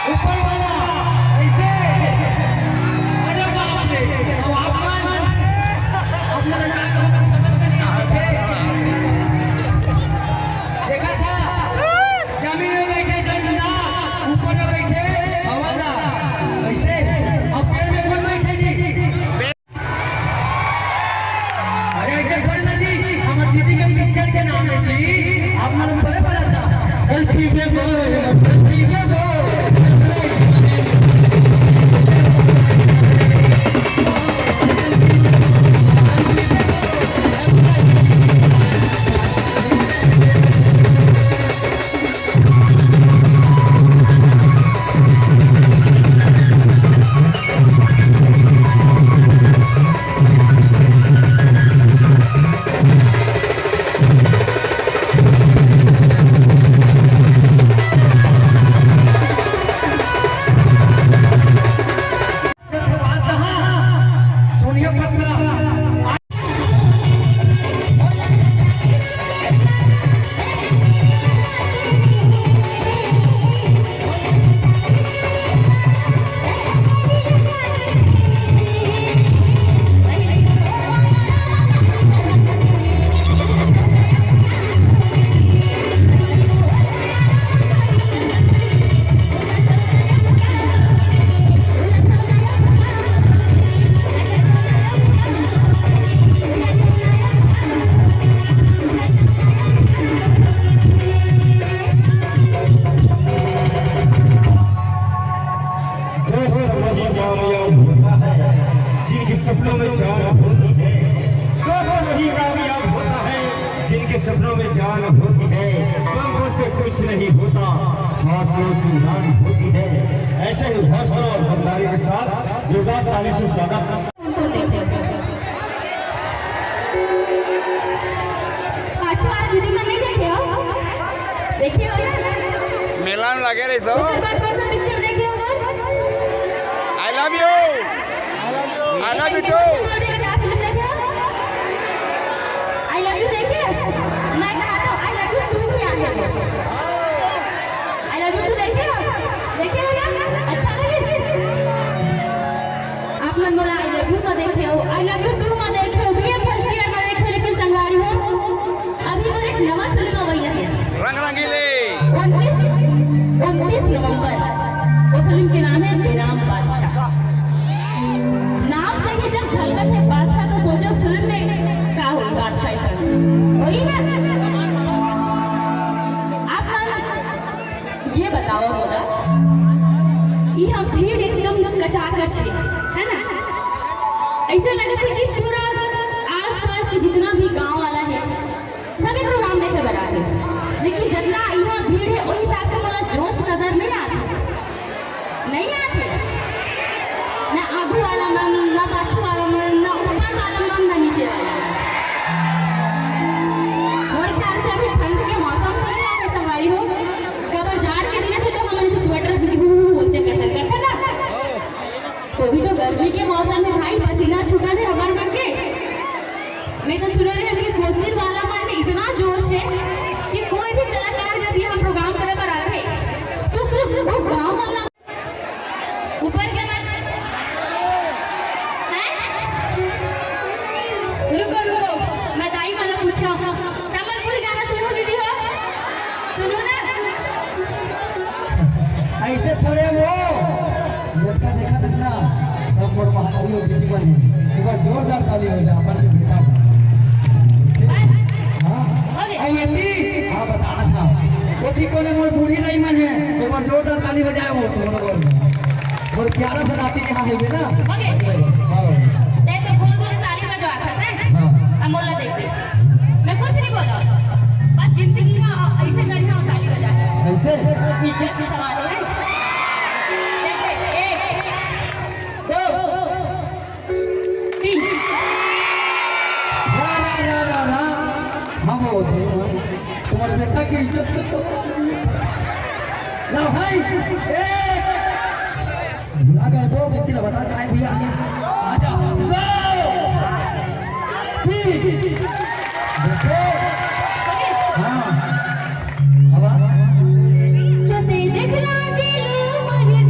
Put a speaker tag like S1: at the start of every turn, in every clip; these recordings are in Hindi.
S1: ऊपर वाला ऐसे। अरे बाप रे, अब आप लोग क्या कहो समझ में नहीं आते। देखा था जमीन में बैठे जमीना, ऊपर में बैठे हवाला ऐसे। अब पेड़ में कौन बैठे जी? अरे ऐसे थोड़ी ना जी, हमारे दीदी के पिक्चर के नाम है जी, आप मालूम थोड़े पड़ा था। सेल्फी में बोल, सेल्फी में बोल।
S2: सपनों में जान होती है, दोस्त वही कामयाब होता है जिनके सपनों में जान होती है। पंखों से कुछ नहीं होता, हौसलों से उड़ान होती है। ऐसे ही हौसला और दमदारी के साथ जोरदार ताली से स्वागत।
S3: देखिए ना
S4: मेला में लगे रही सब।
S3: पिक्चर देखिए
S4: I love you, I love you too.
S3: I love you देखिए, मैं कहा था आई लव यू टू भी आ गया। आई लव यू टू देखिए, देखिए ना अच्छा लगे। आप मन बोला आई लव यू ना देखे हो, आई लव यू टू ना देखे हो, बीए फर्स्ट ईयर में देखे हो, लेकिन संगारी हो अभी वो एक नवा फिल्म आ गई है
S4: रंग रंगीले
S3: 29 नवंबर। वो फिल्म के नाम है बेनाम बादशाह। नाम से ही जब झलकत है बादशाह तो सोचो फिल्म में क्या हुई, बादशाह वही ना। आप ये बताओ बोला यह भीड़ एकदम कचाकच है ना। ऐसे लगे थे कि पूरा आसपास के जितना भी गांव वाला है सभी प्रोग्राम देखे बड़ा है, लेकिन जितना यहाँ भीड़ है उस हिसाब से मुझे जोश नजर नहीं आते ना। आगू वाला मन, ना पाछू वाला मन, ना ऊपर वाला मन, ना नीचे वाला। और ख्याल से अभी ठंड के मौसम तो नहीं आए सवारी हो, कबर जाड़ के दिन थे तो हम ऐसे स्वेटर बोलते करते ना। तो भी तो गर्मी के मौसम में भाई पसीना छूटा थे हमारे मन के। मैं तो सुन रही हूँ कि कोसिर वाला मन में इतना जोश है कि कोई भी कलाकार जब यहाँ प्रोग्राम करे पर आते तो सिर्फ वो गाँव वाला ऊपर के मन रुको मैं दाई वाला पूछ रहा हूँ। संबलपुरी गाना सुनो दीदी हो, सुनो ना।
S1: ऐसे थोड़े वो देखा था ना सब मोर महातारी और दीदी बन एक बार जोरदार ताली हो जाए अपन के बेटा। हाँ बताना था वो दिको ने मोर बूढ़ी नहीं मन है, एक बार जोरदार ताली बजाए वो और प्यारा सा नाती यहाँ है ना।
S3: नहीं तो बोल ताली बजवा था सर। हम बोला देखिए मैं कुछ नहीं बोला, बस गिनती की ना ऐसे करी हम ताली बजा
S1: ऐसे
S3: इज्जत की सवाल है। देखिए 1 2 3
S1: हम होते तुम्हारे बेटा की इज्जत तो ला भाई। बुला गए 2 व्यक्ति ला बता जाए भैया आजा 2 3 देखो। हाँ अब
S3: तो ते देखला दिलो मन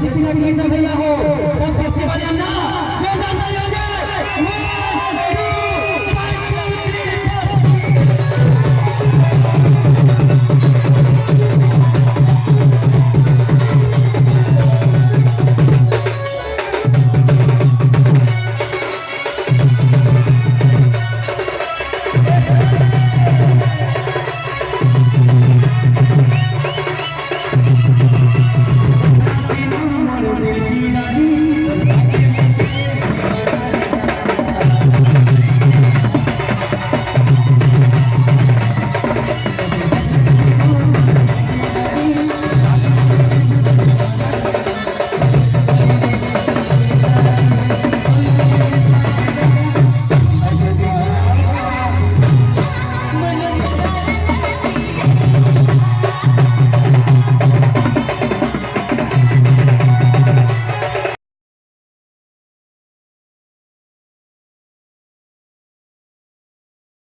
S1: देसी पिला के सब भैया हो सब देसी वाले हम ना जय जय जय जय 1 2